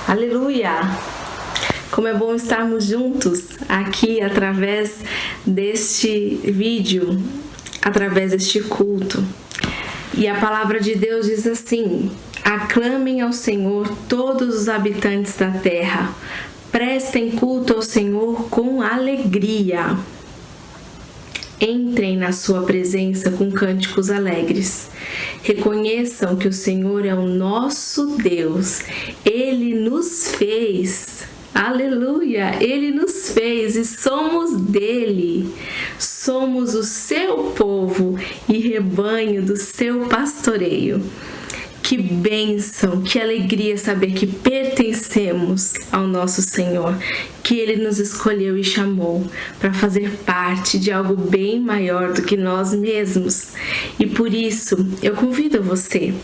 Aleluia! Como é bom estarmos juntos aqui através deste vídeo, através deste culto. E a palavra de Deus diz assim: aclamem ao Senhor todos os habitantes da terra, prestem culto ao Senhor com alegria. Entrem na sua presença com cânticos alegres. Reconheçam que o Senhor é o nosso Deus. Ele nos fez. Aleluia! Ele nos fez e somos dele. Somos o seu povo e rebanho do seu pastoreio. Que bênção, que alegria saber que pertencemos ao nosso Senhor, que Ele nos escolheu e chamou para fazer parte de algo bem maior do que nós mesmos. E por isso, eu convido você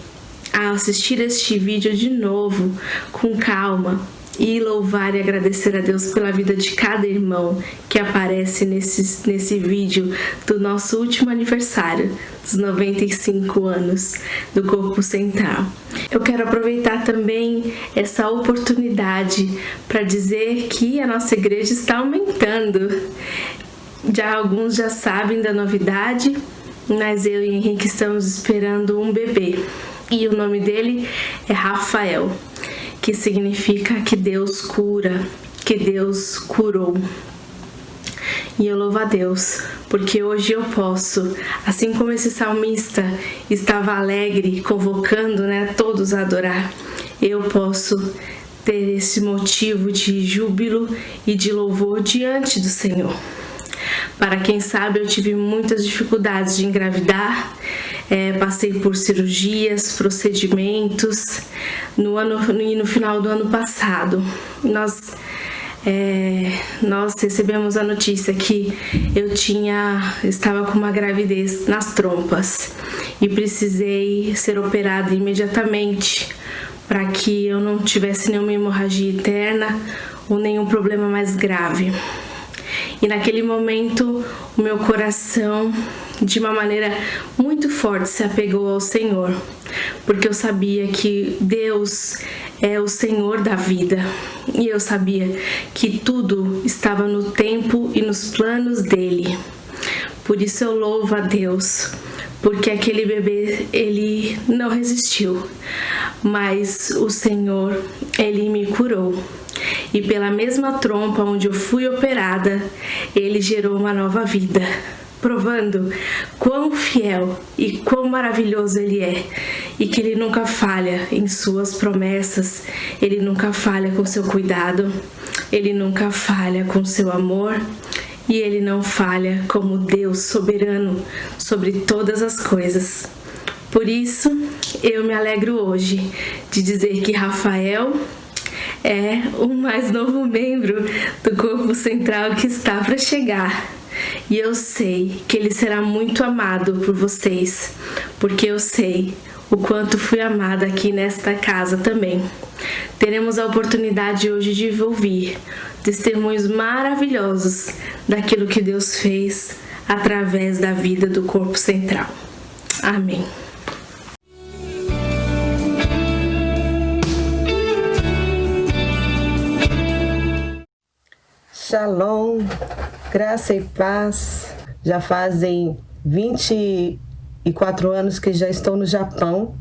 a assistir este vídeo de novo, com calma, e louvar e agradecer a Deus pela vida de cada irmão que aparece nesse vídeo do nosso último aniversário, dos 95 anos do Corpo Central. Eu quero aproveitar também essa oportunidade para dizer que a nossa igreja está aumentando. Alguns já sabem da novidade, mas eu e Henrique estamos esperando um bebê. E o nome dele é Rafael, que significa que Deus cura, que Deus curou. E eu louvo a Deus, porque hoje eu posso, assim como esse salmista estava alegre, convocando, todos a adorar, eu posso ter esse motivo de júbilo e de louvor diante do Senhor. Para quem sabe, eu tive muitas dificuldades de engravidar, passei por cirurgias, procedimentos no final do ano passado. Nós recebemos a notícia que eu estava com uma gravidez nas trompas e precisei ser operada imediatamente para que eu não tivesse nenhuma hemorragia interna ou nenhum problema mais grave. E naquele momento, o meu coração, de uma maneira muito forte, se apegou ao Senhor, porque eu sabia que Deus é o Senhor da vida, e eu sabia que tudo estava no tempo e nos planos dele. Por isso eu louvo a Deus, porque aquele bebê, ele não resistiu, mas o Senhor, ele me curou. e pela mesma trompa onde eu fui operada, ele gerou uma nova vida, provando quão fiel e quão maravilhoso ele é, e que ele nunca falha em suas promessas, ele nunca falha com seu cuidado, ele nunca falha com seu amor, e ele não falha como Deus soberano sobre todas as coisas. Por isso, eu me alegro hoje de dizer que Rafael é o mais novo membro do corpo central que está para chegar. E eu sei que ele será muito amado por vocês, porque eu sei o quanto fui amada aqui nesta casa também. Teremos a oportunidade hoje de ouvir testemunhos maravilhosos daquilo que Deus fez através da vida do corpo central. Amém. Shalom, graça e paz. Já fazem 24 anos que já estou no Japão,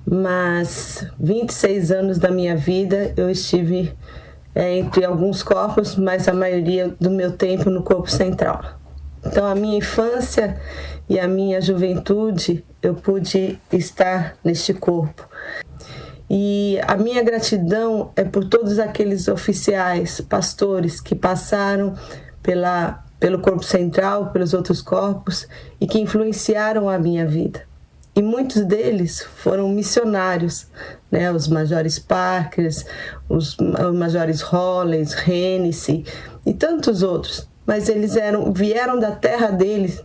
mas 26 anos da minha vida eu estive entre alguns corpos, mas a maioria do meu tempo no corpo central. Então a minha infância e a minha juventude eu pude estar neste corpo. E a minha gratidão é por todos aqueles oficiais, pastores que passaram pelo corpo central, pelos outros corpos e que influenciaram a minha vida. E muitos deles foram missionários, né? Os majores Parkers, os majores Hollins, Hennessy e tantos outros. Mas eles vieram da terra deles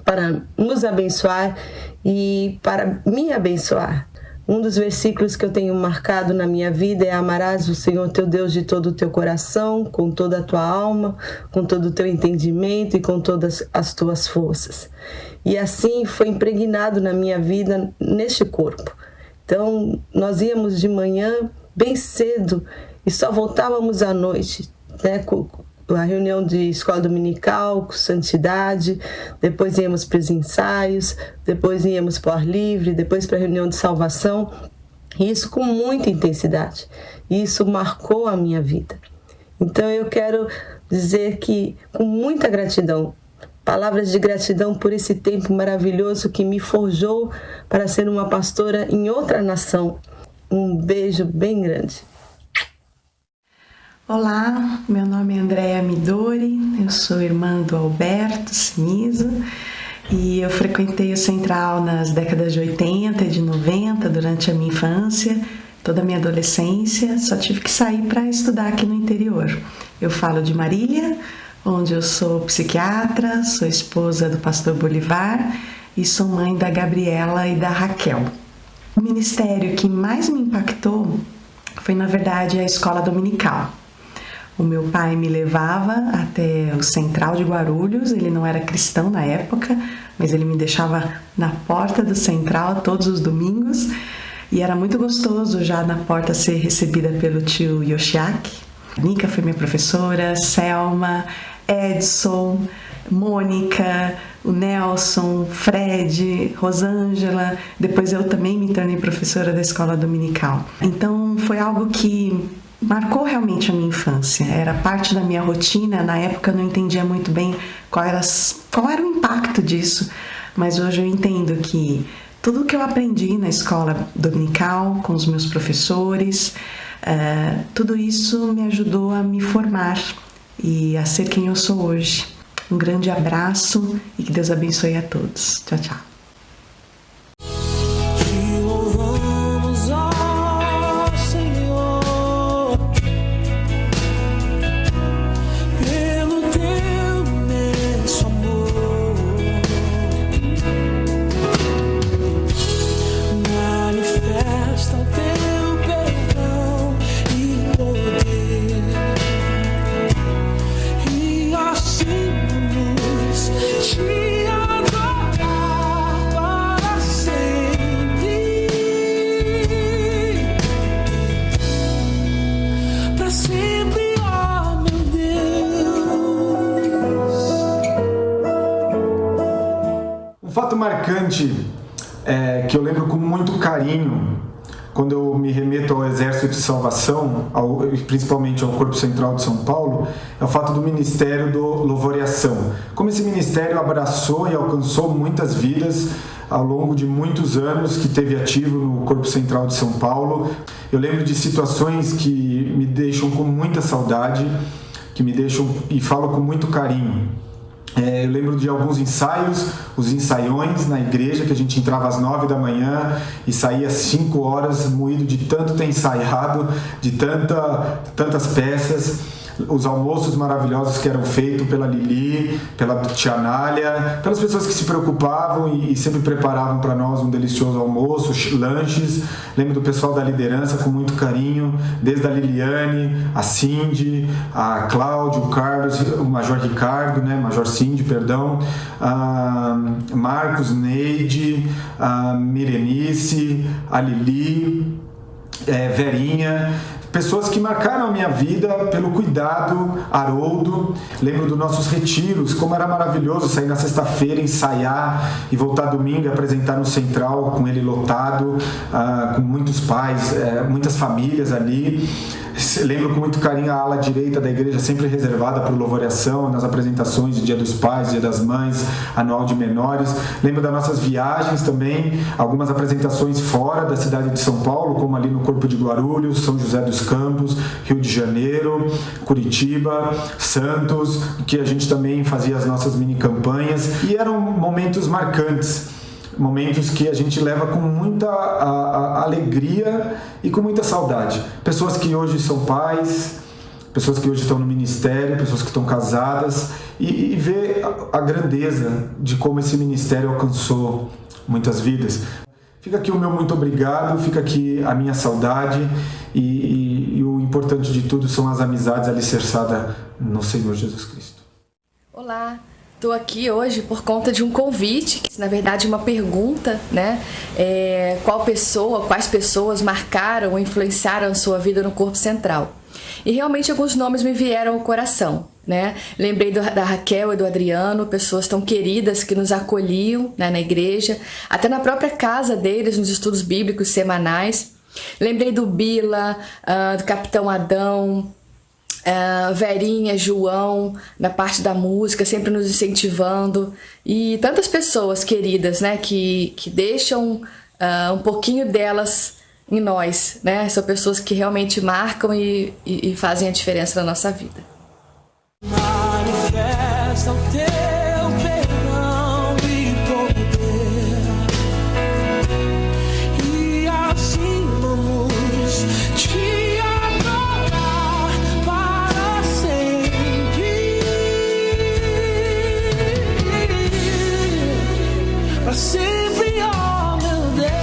para nos abençoar e para me abençoar. Um dos versículos que eu tenho marcado na minha vida é: amarás o Senhor teu Deus de todo o teu coração, com toda a tua alma, com todo o teu entendimento e com todas as tuas forças. E assim foi impregnado na minha vida neste corpo. Então nós íamos de manhã bem cedo e só voltávamos à noite, né? A reunião de escola dominical, com santidade, depois íamos para os ensaios, depois íamos para o ar livre, depois para a reunião de salvação, e isso com muita intensidade. E isso marcou a minha vida. Então eu quero dizer que, com muita gratidão, palavras de gratidão por esse tempo maravilhoso que me forjou para ser uma pastora em outra nação. Um beijo bem grande. Olá, meu nome é Andréa Midori, eu sou irmã do Alberto Siniso e eu frequentei o Central nas décadas de 80 e de 90 durante a minha infância, toda a minha adolescência, só tive que sair para estudar aqui no interior. Eu falo de Marília, onde eu sou psiquiatra, sou esposa do pastor Bolivar e sou mãe da Gabriela e da Raquel. O ministério que mais me impactou foi, na verdade, a escola dominical. O meu pai me levava até o Central de Guarulhos, ele não era cristão na época, mas ele me deixava na porta do Central todos os domingos e era muito gostoso já na porta ser recebida pelo tio Yoshiaki. Nica foi minha professora, Selma, Edson, Mônica, o Nelson, Fred, Rosângela. Depois eu também me tornei professora da escola dominical. Então foi algo que marcou realmente a minha infância, era parte da minha rotina. Na época eu não entendia muito bem qual era o impacto disso, mas hoje eu entendo que tudo que eu aprendi na escola dominical, com os meus professores, tudo isso me ajudou a me formar e a ser quem eu sou hoje. Um grande abraço e que Deus abençoe a todos. Tchau, tchau. Um fato marcante que eu lembro com muito carinho quando eu me remeto ao Exército de Salvação, principalmente ao Corpo Central de São Paulo, é o fato do Ministério do Louvor e Ação. Como esse ministério abraçou e alcançou muitas vidas ao longo de muitos anos que teve ativo no Corpo Central de São Paulo. Eu lembro de situações que me deixam com muita saudade, que me deixam e falo com muito carinho. Eu lembro de alguns ensaios, os ensaiões na igreja, que a gente entrava às 9 da manhã e saía às 5 horas, moído de tanto ter ensaiado, de tantas peças. Os almoços maravilhosos que eram feitos pela Lili, pela Tia Nália, pelas pessoas que se preocupavam e sempre preparavam para nós um delicioso almoço, lanches. Lembro do pessoal da liderança com muito carinho, desde a Liliane, a Cindy, a Cláudio, o Carlos, o Major Ricardo, né? Major Cindy, perdão, a Marcos, Neide, a Mirenice, a Lili, Verinha. Pessoas que marcaram a minha vida pelo cuidado, Haroldo. Lembro dos nossos retiros, como era maravilhoso sair na sexta-feira, ensaiar e voltar domingo e apresentar no Central com ele lotado, com muitos pais, muitas famílias ali. Lembro com muito carinho a ala direita da igreja, sempre reservada para o Louvor e Ação, nas apresentações de Dia dos Pais, Dia das Mães, Anual de Menores. Lembro das nossas viagens também, algumas apresentações fora da cidade de São Paulo, como ali no Corpo de Guarulhos, São José dos Campos, Rio de Janeiro, Curitiba, Santos, que a gente também fazia as nossas mini-campanhas. E eram momentos marcantes. Momentos que a gente leva com muita alegria e com muita saudade. Pessoas que hoje são pais, pessoas que hoje estão no ministério, pessoas que estão casadas, e ver a grandeza de como esse ministério alcançou muitas vidas. Fica aqui o meu muito obrigado, fica aqui a minha saudade e o importante de tudo são as amizades alicerçadas no Senhor Jesus Cristo. Olá! Estou aqui hoje por conta de um convite, que na verdade é uma pergunta, né? Quais pessoas marcaram ou influenciaram a sua vida no Corpo Central? E realmente alguns nomes me vieram ao coração, né? Lembrei da Raquel e do Adriano, pessoas tão queridas que nos acolhiam, né, na igreja, até na própria casa deles, nos estudos bíblicos semanais. Lembrei do Bila, do Capitão Adão, Verinha, João, na parte da música, sempre nos incentivando, e tantas pessoas queridas, né, que deixam um pouquinho delas em nós, né? São pessoas que realmente marcam e fazem a diferença na nossa vida. Manifesta o teu perdão e poder, e assim vamos te adorar para sempre, para sempre, ó meu Deus.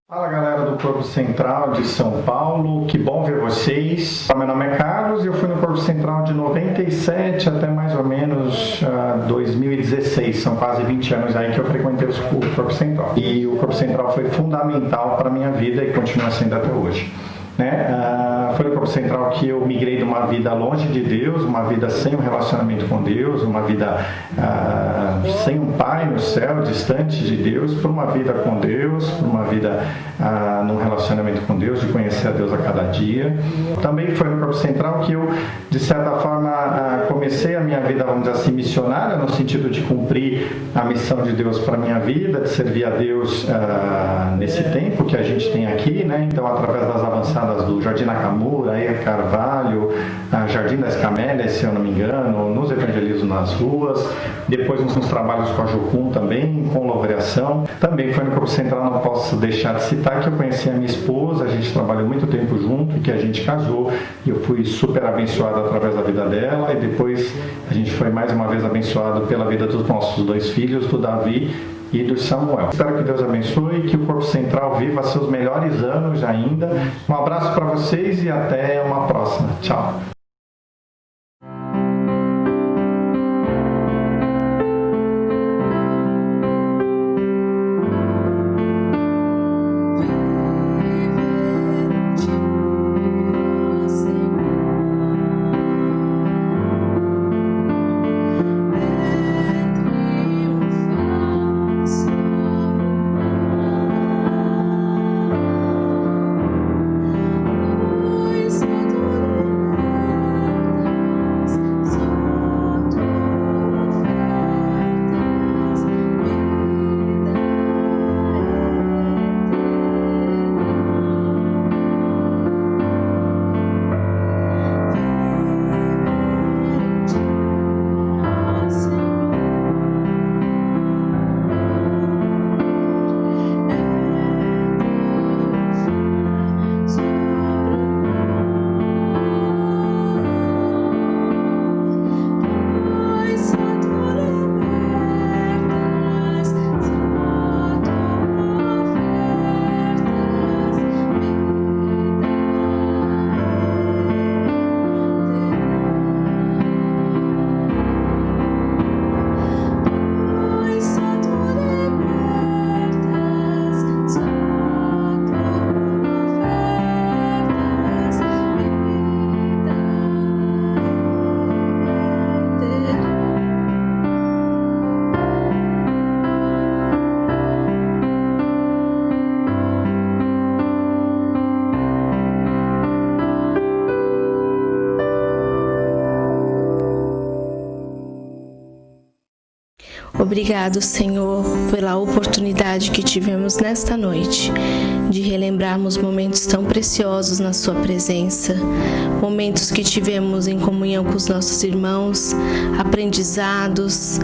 Fala galera do Corpo Central de São Paulo, que bom ver vocês. Meu nome é Carlos e eu fui no Corpo Central de 97 até mais ou menos 2016, são quase 20 anos aí que eu frequentei o Corpo Central. E o Corpo Central foi fundamental para a minha vida e continua sendo até hoje. Foi no Corpo Central que eu migrei de uma vida longe de Deus, uma vida sem um relacionamento com Deus, uma vida sem um pai no céu, distante de Deus, para uma vida com Deus, para uma vida num relacionamento com Deus, de conhecer a Deus a cada dia. Também foi no Corpo Central que eu, de certa forma, comecei a minha vida, vamos dizer assim, missionária, no sentido de cumprir a missão de Deus para a minha vida, de servir a Deus nesse tempo que a gente tem aqui, né? Então, através das avançadas do Jardim Nakamura, Eia Carvalho, Jardim das Camélias, se eu não me engano, nos evangelizos nas ruas, depois nos trabalhos com a Jucum também, com louvoriação. Também foi no Corpo Central, não posso deixar de citar, que eu conheci a minha esposa, a gente trabalhou muito tempo junto, que a gente casou, e eu fui super abençoado através da vida dela, e depois a gente foi mais uma vez abençoado pela vida dos nossos 2 filhos, do Davi e do Samuel. Espero que Deus abençoe e que o Corpo Central viva seus melhores anos ainda. Um abraço para vocês e até uma próxima. Tchau. Obrigado, Senhor, pela oportunidade que tivemos nesta noite de relembrarmos momentos tão preciosos na Sua presença, momentos que tivemos em comunhão com os nossos irmãos, aprendizados,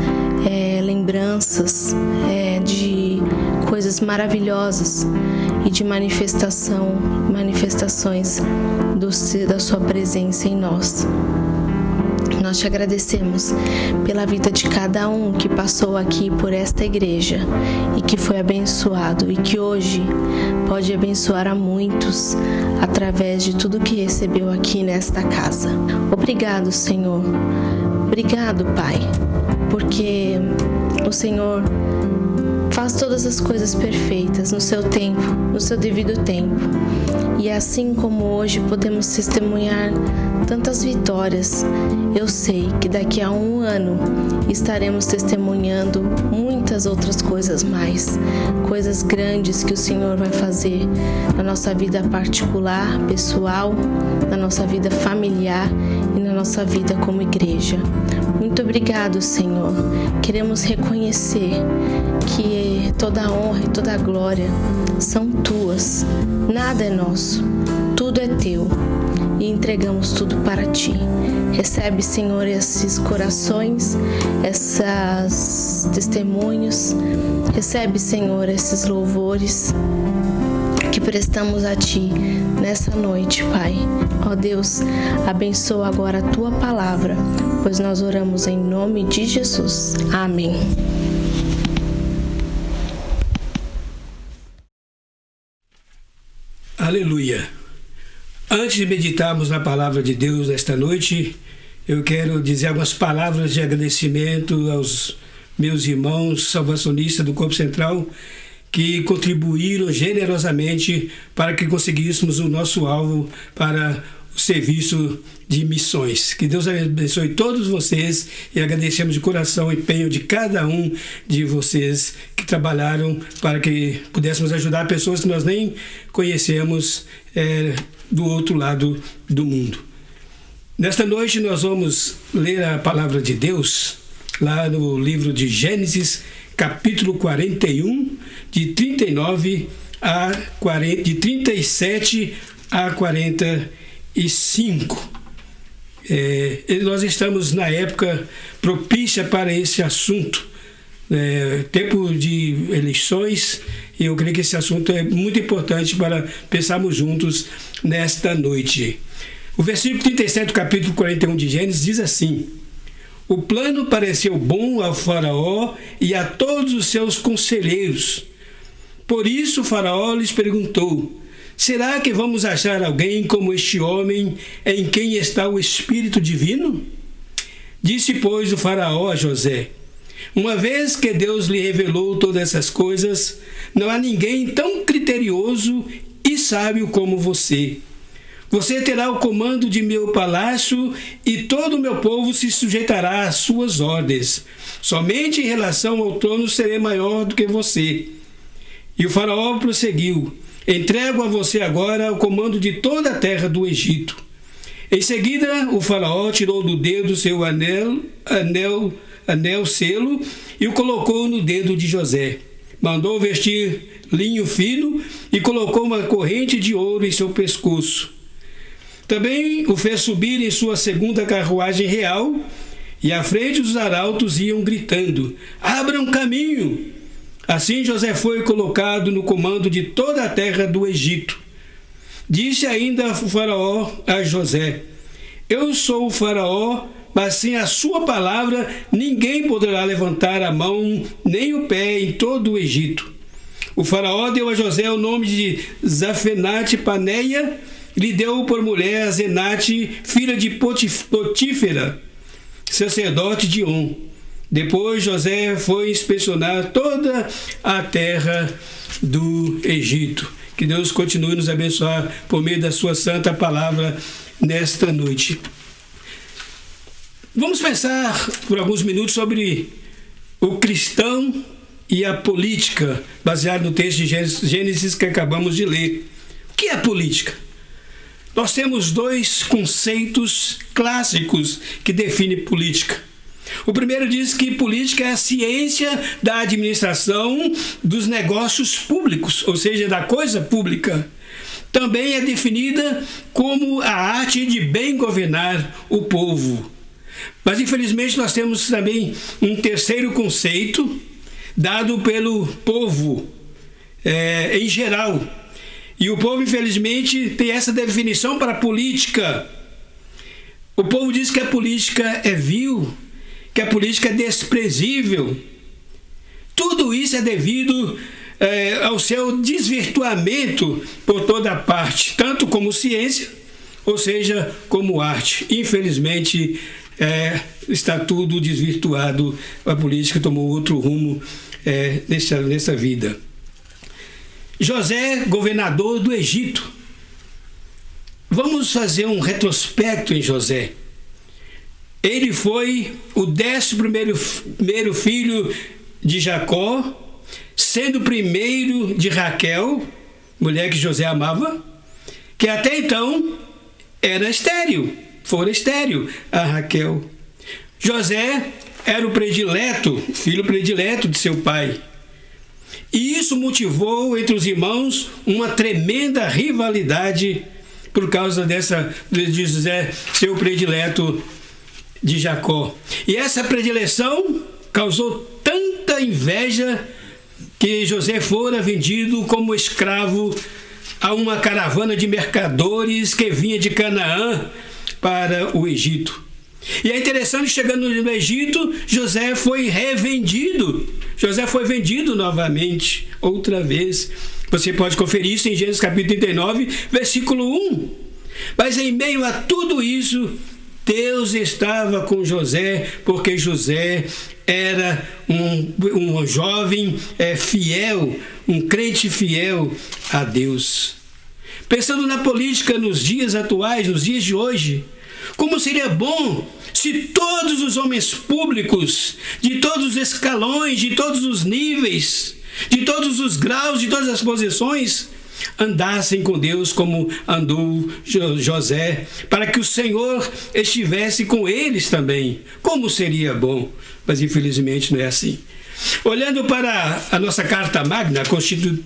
lembranças de coisas maravilhosas e de manifestações da Sua presença em nós. Nós te agradecemos pela vida de cada um que passou aqui por esta igreja e que foi abençoado e que hoje pode abençoar a muitos através de tudo que recebeu aqui nesta casa. Obrigado, Senhor. Obrigado, Pai, porque o Senhor faz todas as coisas perfeitas no seu tempo, no seu devido tempo. E assim como hoje podemos testemunhar tantas vitórias, eu sei que daqui a 1 ano estaremos testemunhando muitas outras coisas mais, coisas grandes que o Senhor vai fazer na nossa vida particular, pessoal, na nossa vida familiar e na nossa vida como igreja. Muito obrigado, Senhor. Queremos reconhecer que toda a honra e toda a glória são tuas. Nada é nosso, tudo é teu. E entregamos tudo para Ti. Recebe, Senhor, esses corações, esses testemunhos. Recebe, Senhor, esses louvores que prestamos a Ti nessa noite, Pai. Ó Deus, abençoa agora a Tua palavra, pois nós oramos em nome de Jesus. Amém. Aleluia. Antes de meditarmos na palavra de Deus esta noite, eu quero dizer algumas palavras de agradecimento aos meus irmãos salvacionistas do Corpo Central que contribuíram generosamente para que conseguíssemos o nosso alvo para o serviço de missões. Que Deus abençoe todos vocês e agradecemos de coração o empenho de cada um de vocês que trabalharam para que pudéssemos ajudar pessoas que nós nem conhecemos do outro lado do mundo. Nesta noite nós vamos ler a palavra de Deus lá no livro de Gênesis, capítulo 41, de 37 a 45. Nós estamos na época propícia para esse assunto, tempo de eleições, e eu creio que esse assunto é muito importante para pensarmos juntos nesta noite. O versículo 37 do capítulo 41 de Gênesis diz assim: o plano pareceu bom ao faraó e a todos os seus conselheiros. Por isso o faraó lhes perguntou: será que vamos achar alguém como este homem em quem está o Espírito Divino? Disse, pois, o faraó a José: uma vez que Deus lhe revelou todas essas coisas, não há ninguém tão criterioso e sábio como você. Você terá o comando de meu palácio e todo o meu povo se sujeitará às suas ordens. Somente em relação ao trono serei maior do que você. E o faraó prosseguiu: entrego a você agora o comando de toda a terra do Egito. Em seguida, o faraó tirou do dedo seu anel selo e o colocou no dedo de José. Mandou vestir linho fino e colocou uma corrente de ouro em seu pescoço. Também o fez subir em sua segunda carruagem real, e à frente os arautos iam gritando: abram caminho! Assim José foi colocado no comando de toda a terra do Egito. Disse ainda o faraó a José: eu sou o faraó, mas sem a sua palavra ninguém poderá levantar a mão nem o pé em todo o Egito. O faraó deu a José o nome de Zafenate-Paneia, lhe deu por mulher Zenate, filha de Potífera, sacerdote de On. Depois José foi inspecionar toda a terra do Egito. Que Deus continue nos abençoar por meio da sua santa palavra nesta noite. Vamos pensar por alguns minutos sobre o cristão e a política, baseado no texto de Gênesis que acabamos de ler. O que é política? Nós temos dois conceitos clássicos que definem política. O primeiro diz que política é a ciência da administração dos negócios públicos, ou seja, da coisa pública. Também é definida como a arte de bem governar o povo. Mas, infelizmente, nós temos também um terceiro conceito dado pelo povo em geral. E o povo, infelizmente, tem essa definição para a política. O povo diz que a política é vil, que a política é desprezível. Tudo isso é devido ao seu desvirtuamento por toda parte, tanto como ciência, ou seja, como arte. Infelizmente, está tudo desvirtuado, a política tomou outro rumo nessa vida. José, governador do Egito. Vamos fazer um retrospecto em José. Ele foi o 11º filho de Jacó, sendo o primeiro de Raquel, mulher que José amava, que até então era estéril, fora estéril a Raquel. José era o filho predileto de seu pai. E isso motivou entre os irmãos uma tremenda rivalidade por causa de José ser o predileto de Jacó. E essa predileção causou tanta inveja que José fora vendido como escravo a uma caravana de mercadores que vinha de Canaã para o Egito. E é interessante, chegando no Egito, José foi revendido. José foi vendido novamente, outra vez. Você pode conferir isso em Gênesis capítulo 39, versículo 1. Mas em meio a tudo isso, Deus estava com José, porque José era um jovem fiel, um crente fiel a Deus. Pensando na política nos dias atuais, nos dias de hoje, como seria bom se todos os homens públicos, de todos os escalões, de todos os níveis, de todos os graus, de todas as posições, andassem com Deus como andou José, para que o Senhor estivesse com eles também. Como seria bom, mas infelizmente não é assim. Olhando para a nossa Carta Magna, a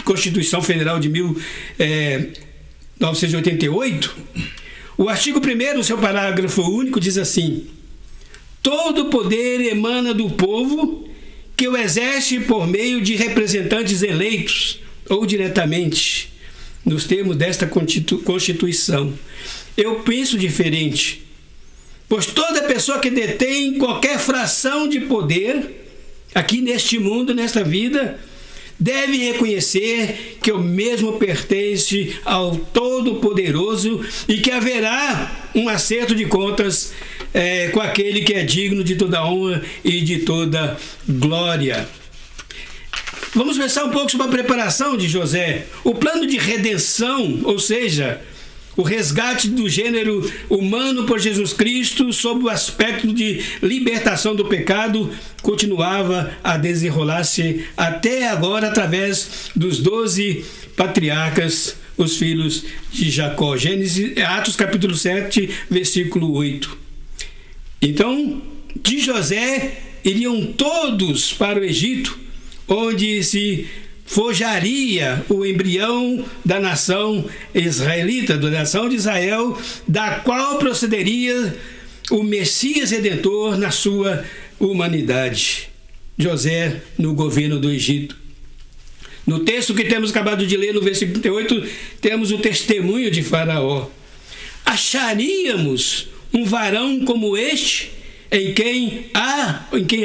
Constituição Federal de 1988, o artigo 1º, no seu parágrafo único, diz assim: todo poder emana do povo, que o exerce por meio de representantes eleitos ou diretamente, nos termos desta Constituição. Eu penso diferente, pois toda pessoa que detém qualquer fração de poder aqui neste mundo, nesta vida, deve reconhecer que o mesmo pertence ao Todo-Poderoso e que haverá um acerto de contas com aquele que é digno de toda honra e de toda glória. Vamos pensar um pouco sobre a preparação de José. O plano de redenção, ou seja, o resgate do gênero humano por Jesus Cristo, sob o aspecto de libertação do pecado, continuava a desenrolar-se até agora através dos 12 patriarcas, os filhos de Jacó. Atos capítulo 7, versículo 8. Então, de José iriam todos para o Egito, onde se forjaria o embrião da nação israelita, da nação de Israel, da qual procederia o Messias Redentor na sua humanidade. José no governo do Egito. No texto que temos acabado de ler, no versículo 38, temos o testemunho de Faraó. Acharíamos um varão como este, em quem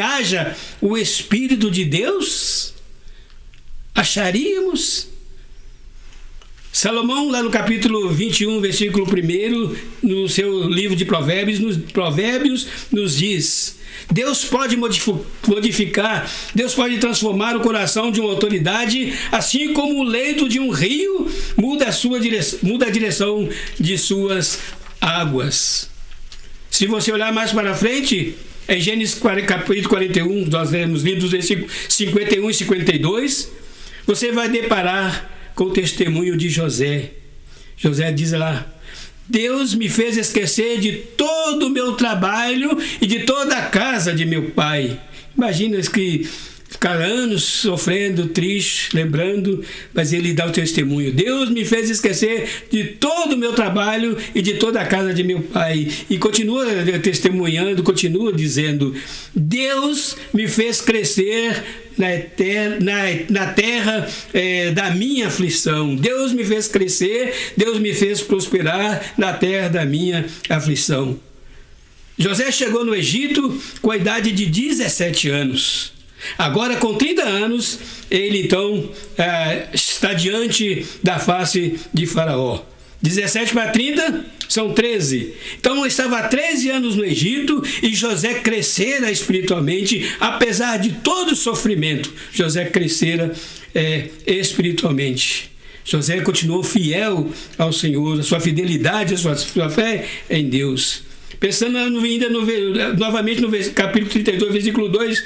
haja o Espírito de Deus? Acharíamos? Salomão, lá no capítulo 21, versículo 1, no seu livro de Provérbios, nos diz: Deus pode modificar, Deus pode transformar o coração de uma autoridade, assim como o leito de um rio muda a direção de suas águas. Se você olhar mais para frente, em Gênesis capítulo 41, nós lemos livros dos versículos 51 e 52, você vai deparar com o testemunho de José. José diz lá: Deus me fez esquecer de todo o meu trabalho e de toda a casa de meu pai. Imagina que ficar anos sofrendo, triste, lembrando, mas ele dá o testemunho. Deus me fez esquecer de todo o meu trabalho e de toda a casa de meu pai. E continua testemunhando, continua dizendo: Deus me fez crescer na terra da minha aflição. Deus me fez crescer, Deus me fez prosperar na terra da minha aflição. José chegou no Egito com a idade de 17 anos. Agora, com 30 anos, ele então está diante da face de Faraó. 17 para 30 são 13. Então, estava há 13 anos no Egito e José crescera espiritualmente, apesar de todo o sofrimento. José crescera espiritualmente. José continuou fiel ao Senhor, a sua fidelidade, a sua fé em Deus. Pensando ainda novamente no capítulo 32, versículo 2,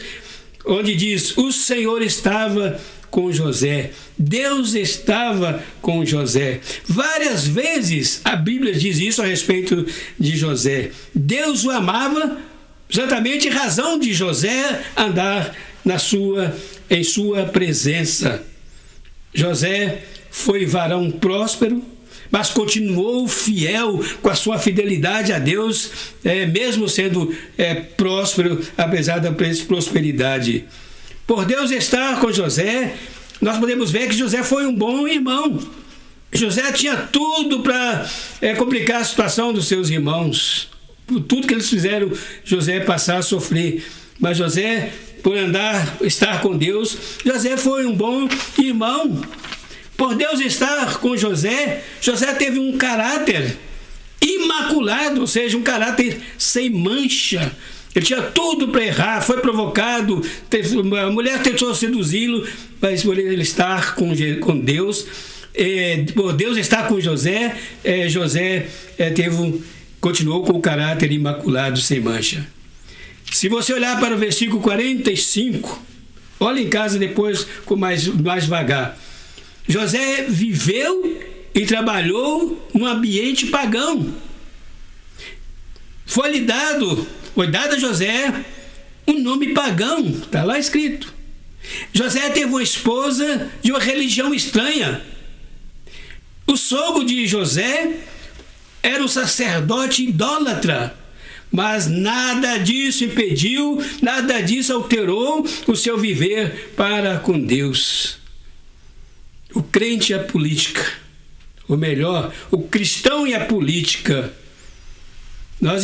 onde diz: o Senhor estava com José. Deus estava com José. Várias vezes a Bíblia diz isso a respeito de José. Deus o amava, exatamente em razão de José andar em sua presença. José foi varão próspero, mas continuou fiel com a sua fidelidade a Deus, mesmo sendo próspero, apesar da prosperidade. Por Deus estar com José, nós podemos ver que José foi um bom irmão. José tinha tudo para complicar a situação dos seus irmãos. Por tudo que eles fizeram José passar a sofrer. Mas José, por estar com Deus, José foi um bom irmão. Por Deus estar com José, José teve um caráter imaculado, ou seja, um caráter sem mancha. Ele tinha tudo para errar, foi provocado, a mulher tentou seduzi-lo, mas por ele estar com Deus, por Deus estar com José, José continuou com o caráter imaculado, sem mancha. Se você olhar para o versículo 45, olha em casa depois com mais devagar. José viveu e trabalhou num ambiente pagão. Foi dado a José um nome pagão, está lá escrito. José teve uma esposa de uma religião estranha. O sogro de José era um sacerdote idólatra, mas nada disso impediu, nada disso alterou o seu viver para com Deus. O crente e a política, ou melhor, o cristão e a política. Nós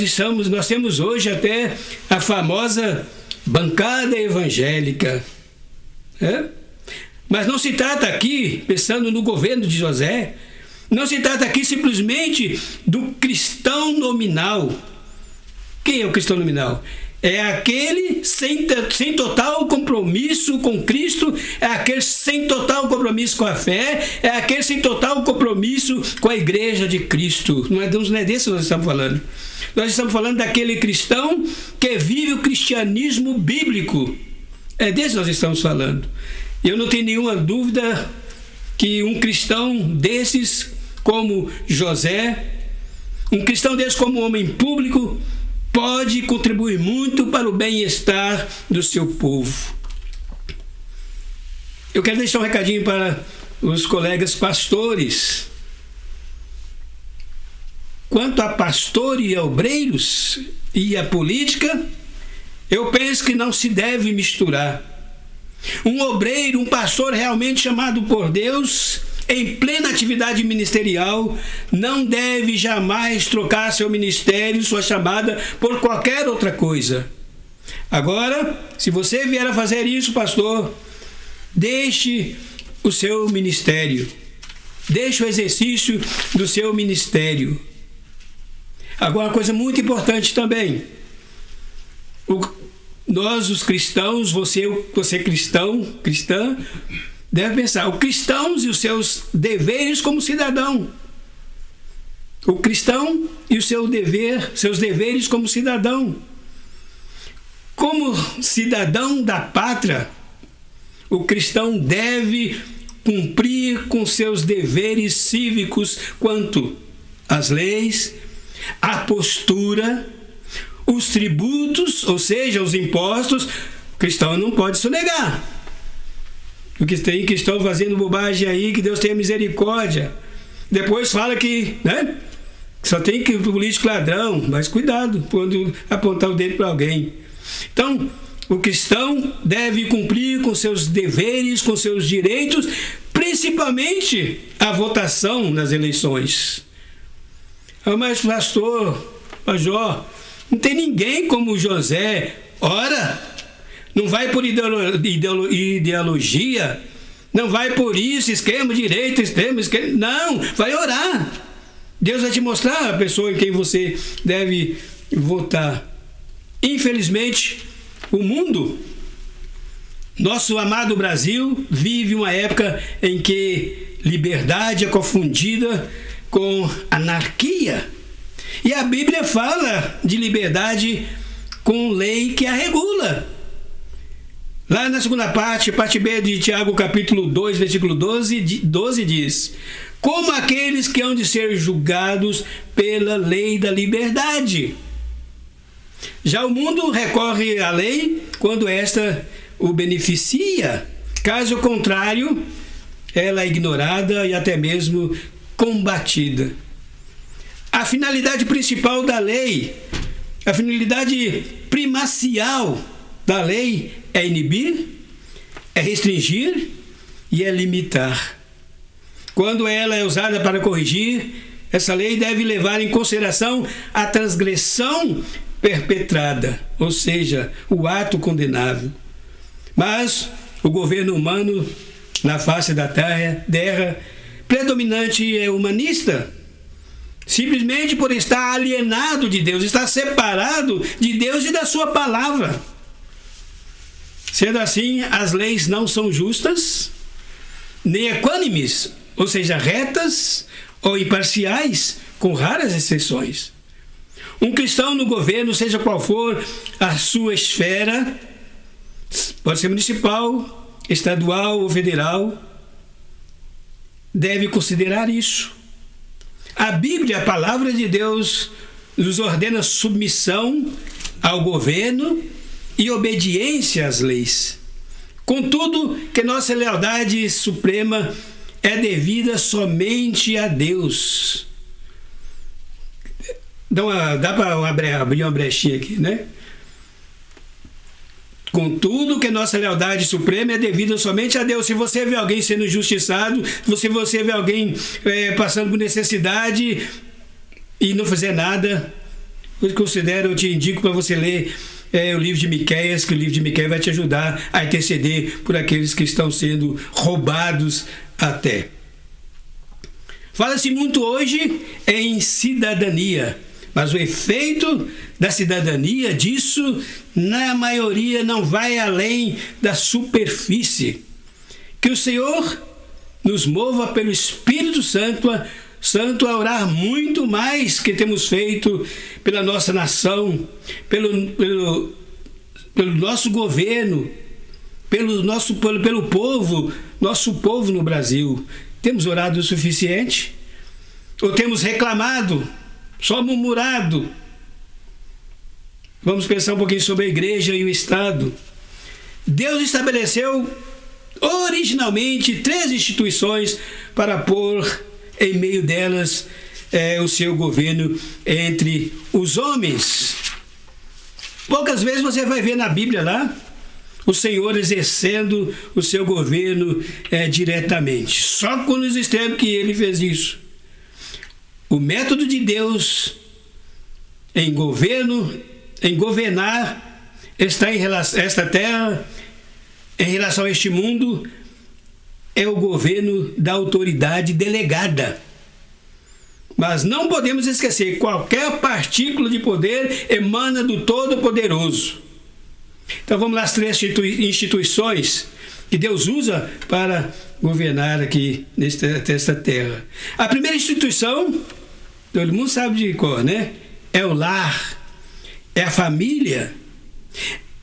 temos hoje até a famosa bancada evangélica. Mas não se trata aqui, pensando no governo de José, não se trata aqui simplesmente do cristão nominal. Quem é o cristão nominal? É aquele sem total compromisso com Cristo, é aquele sem total compromisso com a fé, é aquele sem total compromisso com a igreja de Cristo. Não é desse que nós estamos falando. Nós estamos falando daquele cristão que vive o cristianismo bíblico. É desse que nós estamos falando. Eu não tenho nenhuma dúvida que um cristão desses, como José, um cristão desses como homem público, pode contribuir muito para o bem-estar do seu povo. Eu quero deixar um recadinho para os colegas pastores. Quanto a pastor e a obreiros e a política, eu penso que não se deve misturar. Um obreiro, um pastor realmente chamado por Deus, em plena atividade ministerial, não deve jamais trocar seu ministério, sua chamada, por qualquer outra coisa. Agora, se você vier a fazer isso, pastor, deixe o seu ministério. Deixe o exercício do seu ministério. Agora, uma coisa muito importante também. Nós, os cristãos, você cristã, deve pensar, os cristãos e os seus deveres como cidadão. O cristão e o seus deveres como cidadão. Como cidadão da pátria, o cristão deve cumprir com seus deveres cívicos quanto as leis, a postura, os tributos, ou seja, os impostos. O cristão não pode sonegar. O que tem cristão fazendo bobagem aí, que Deus tenha misericórdia. Depois fala que, né, só tem que político ladrão, mas cuidado quando apontar o dedo para alguém. Então, o cristão deve cumprir com seus deveres, com seus direitos, principalmente a votação nas eleições. Ah, mas pastor, major, não tem ninguém como José. Ora, não vai por ideologia, não vai por isso, esquerda, direita, extremo, esquerda. Não, vai orar. Deus vai te mostrar a pessoa em quem você deve votar. Infelizmente, o mundo, nosso amado Brasil, vive uma época em que liberdade é confundida com anarquia. E a Bíblia fala de liberdade com lei que a regula. Lá na segunda parte B de Tiago, capítulo 2, versículo 12 diz: como aqueles que hão de ser julgados pela lei da liberdade. Já o mundo recorre à lei quando esta o beneficia. Caso contrário, ela é ignorada e até mesmo combatida. A finalidade principal da lei, a finalidade primacial da lei é inibir, é restringir e é limitar. Quando ela é usada para corrigir, essa lei deve levar em consideração a transgressão perpetrada, ou seja, o ato condenável. Mas o governo humano na face da terra predominante é humanista, simplesmente por estar alienado de Deus, estar separado de Deus e da sua palavra. Sendo assim, as leis não são justas, nem equânimes, ou seja, retas ou imparciais, com raras exceções. Um cristão no governo, seja qual for a sua esfera, pode ser municipal, estadual ou federal, deve considerar isso. A Bíblia, a palavra de Deus, nos ordena submissão ao governo e obediência às leis. Contudo, que nossa lealdade suprema é devida somente a Deus. Dá para abrir uma brechinha aqui, né? Contudo, que nossa lealdade suprema é devida somente a Deus. Se você vê alguém sendo injustiçado, se você vê alguém passando por necessidade e não fizer nada, eu te indico para você ler o livro de Miqueias, que o livro de Miqueias vai te ajudar a interceder por aqueles que estão sendo roubados até. Fala-se muito hoje em cidadania, mas o efeito da cidadania disso, na maioria, não vai além da superfície. Que o Senhor nos mova pelo Espírito Santo a orar muito mais que temos feito pela nossa nação, pelo nosso governo, pelo povo, nosso povo no Brasil. Temos orado o suficiente? Ou temos reclamado, só murmurado? Vamos pensar um pouquinho sobre a igreja e o Estado. Deus estabeleceu originalmente 3 instituições para pôr em meio delas o seu governo entre os homens. Poucas vezes você vai ver na Bíblia lá o Senhor exercendo o seu governo diretamente. Só quando nos extremos que ele fez isso. O método de Deus em governar está em relação a esta terra, em relação a este mundo, é o governo da autoridade delegada. Mas não podemos esquecer, qualquer partícula de poder emana do Todo-Poderoso. Então vamos lá, as 3 instituições que Deus usa para governar aqui nesta terra. A primeira instituição, todo mundo sabe de cor, né? É o lar, é a família.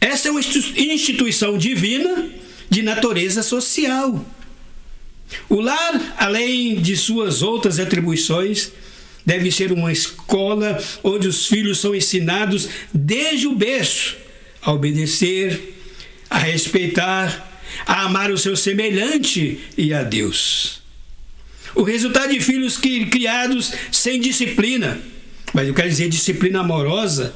Esta é uma instituição divina de natureza social. O lar, além de suas outras atribuições, deve ser uma escola onde os filhos são ensinados desde o berço a obedecer, a respeitar, a amar o seu semelhante e a Deus. O resultado de filhos criados sem disciplina, mas eu quero dizer disciplina amorosa,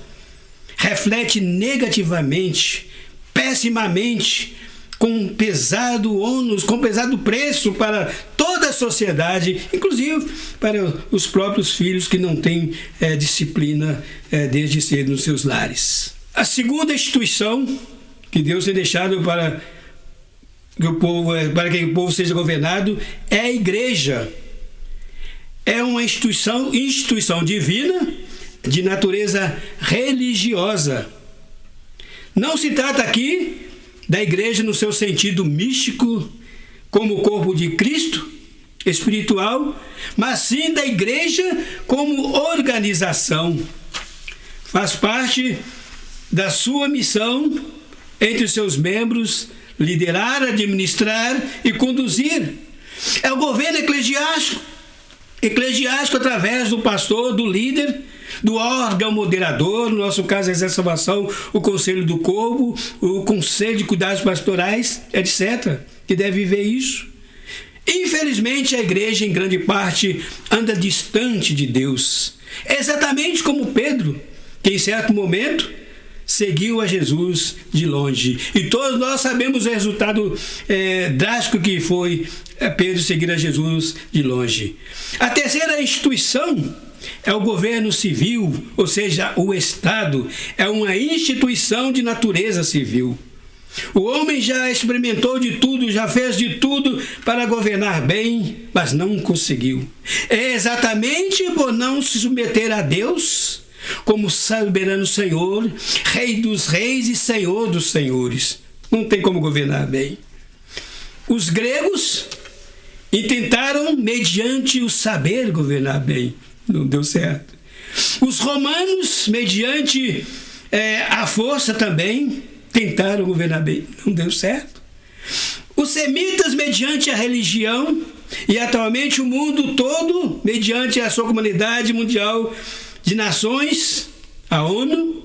reflete negativamente, pessimamente, com pesado ônus, com pesado preço para toda a sociedade, inclusive para os próprios filhos que não têm disciplina desde cedo nos seus lares. A segunda instituição que Deus tem deixado para que o povo seja governado é a igreja. É uma instituição divina de natureza religiosa. Não se trata aqui da igreja no seu sentido místico, como o corpo de Cristo, espiritual, mas sim da igreja como organização. Faz parte da sua missão entre os seus membros liderar, administrar e conduzir. É o governo eclesiástico através do pastor, do líder, do órgão moderador, no nosso caso a salvação, o conselho do corpo, o conselho de cuidados pastorais, etc., que deve viver isso. Infelizmente, a igreja, em grande parte, anda distante de Deus, exatamente como Pedro, que em certo momento seguiu a Jesus de longe. E todos nós sabemos o resultado drástico que foi Pedro seguir a Jesus de longe. A terceira instituição é o governo civil, ou seja, o Estado. É uma instituição de natureza civil. O homem já experimentou de tudo, já fez de tudo para governar bem, mas não conseguiu. É exatamente por não se submeter a Deus como soberano Senhor, Rei dos reis e Senhor dos senhores. Não tem como governar bem. Os gregos intentaram, mediante o saber, governar bem. Não deu certo. Os romanos, mediante a força também, tentaram governar bem. Não deu certo. Os semitas, mediante a religião, e atualmente o mundo todo, mediante a sua comunidade mundial de nações, a ONU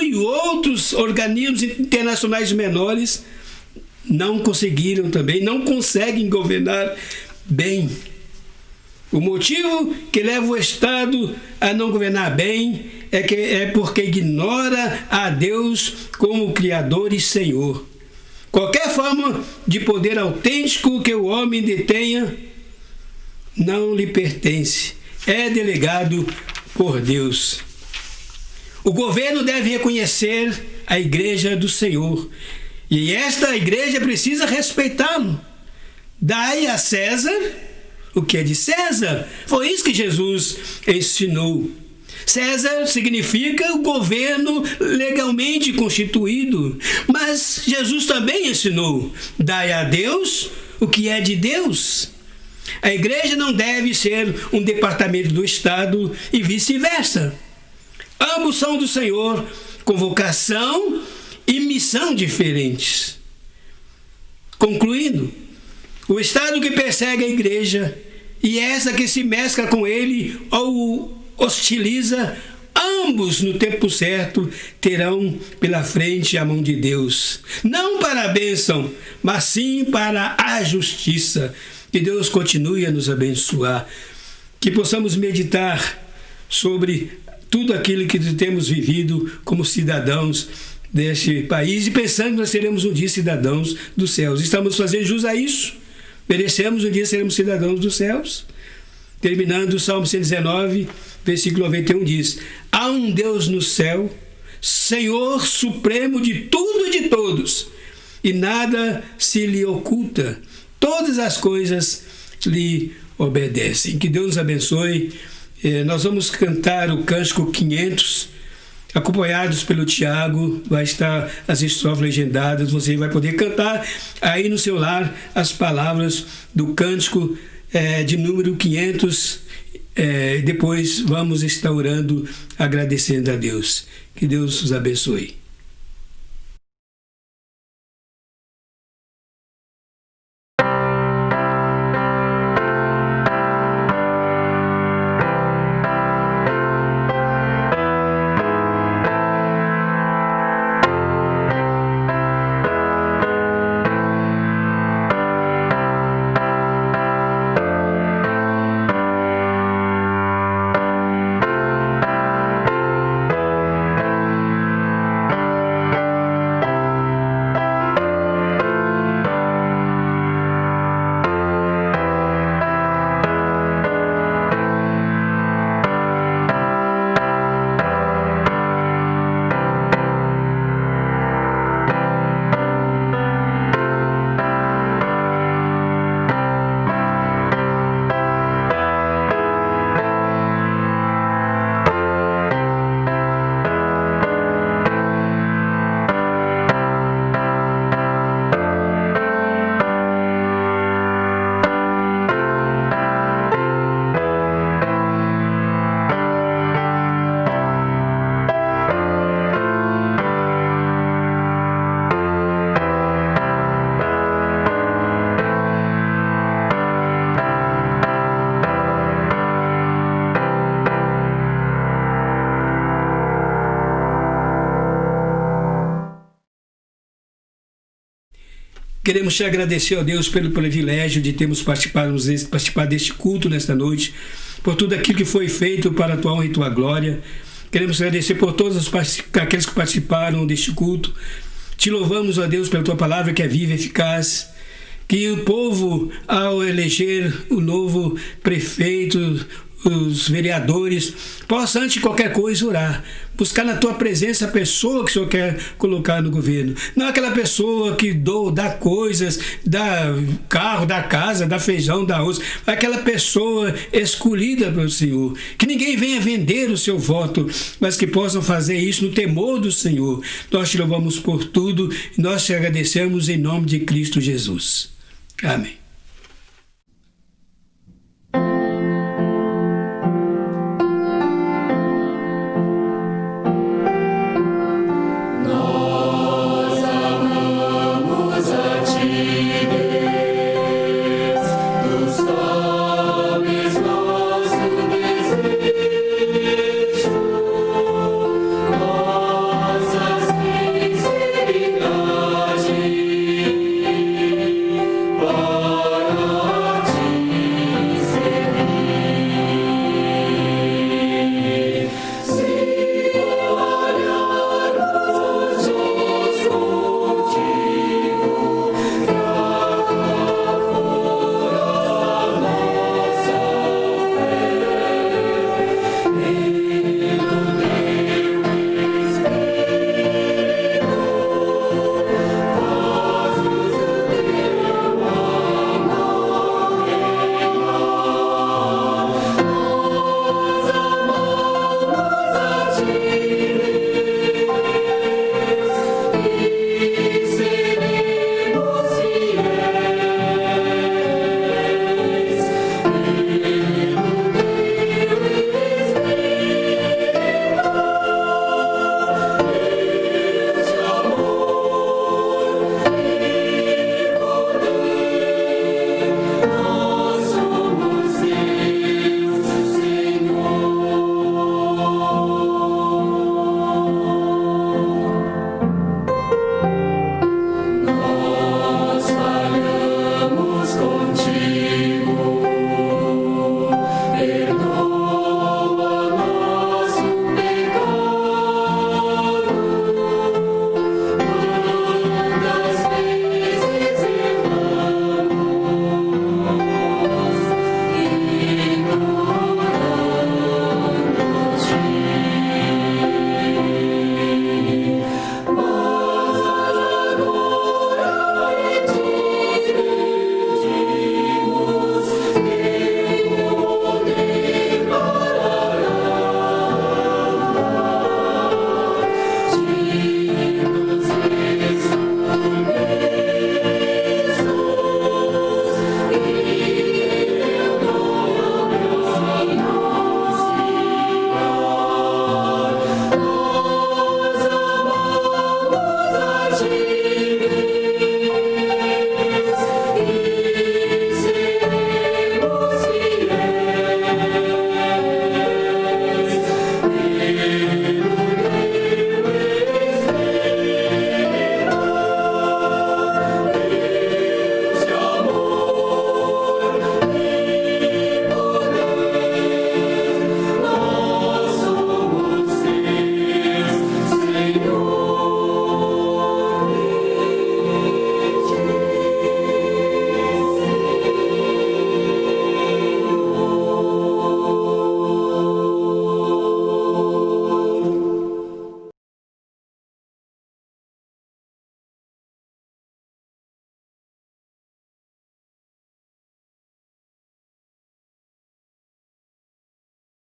e outros organismos internacionais menores, não conseguiram também, não conseguem governar bem. O motivo que leva o Estado a não governar bem é porque ignora a Deus como Criador e Senhor. Qualquer forma de poder autêntico que o homem detenha não lhe pertence. É delegado por Deus. O governo deve reconhecer a igreja do Senhor. E esta igreja precisa respeitá-lo. Dai a César o que é de César. Foi isso que Jesus ensinou. César significa o governo legalmente constituído. Mas Jesus também ensinou: dai a Deus o que é de Deus. A igreja não deve ser um departamento do Estado e vice-versa. Ambos são do Senhor, com vocação e missão diferentes. Concluindo, o Estado que persegue a igreja e essa que se mescla com ele ou hostiliza, ambos no tempo certo terão pela frente a mão de Deus. Não para a bênção, mas sim para a justiça. Que Deus continue a nos abençoar. Que possamos meditar sobre tudo aquilo que temos vivido como cidadãos deste país e pensando que nós seremos um dia cidadãos dos céus. Estamos fazendo jus a isso? Merecemos um dia sermos cidadãos dos céus? Terminando o Salmo 119, versículo 91 diz: há um Deus no céu, Senhor supremo de tudo e de todos, e nada se lhe oculta. Todas as coisas lhe obedecem. Que Deus nos abençoe. Nós vamos cantar o cântico 500, acompanhados pelo Tiago. Vai estar as estrofes legendadas. Você vai poder cantar aí no seu lar as palavras do cântico de número 500. Depois vamos estar orando, agradecendo a Deus. Que Deus nos abençoe. Queremos te agradecer, ó Deus, pelo privilégio de termos participado deste culto nesta noite, por tudo aquilo que foi feito para a tua honra e tua glória. Queremos agradecer por todos aqueles que participaram deste culto. Te louvamos, ó Deus, pela tua palavra que é viva e eficaz. Que o povo, ao eleger o novo prefeito, os vereadores, possa, antes de qualquer coisa, orar. Buscar na tua presença a pessoa que o Senhor quer colocar no governo. Não aquela pessoa que dá coisas, dá carro, dá casa, dá feijão, dá arroz. Aquela pessoa escolhida pelo Senhor. Que ninguém venha vender o seu voto, mas que possam fazer isso no temor do Senhor. Nós te louvamos por tudo e nós te agradecemos em nome de Cristo Jesus. Amém.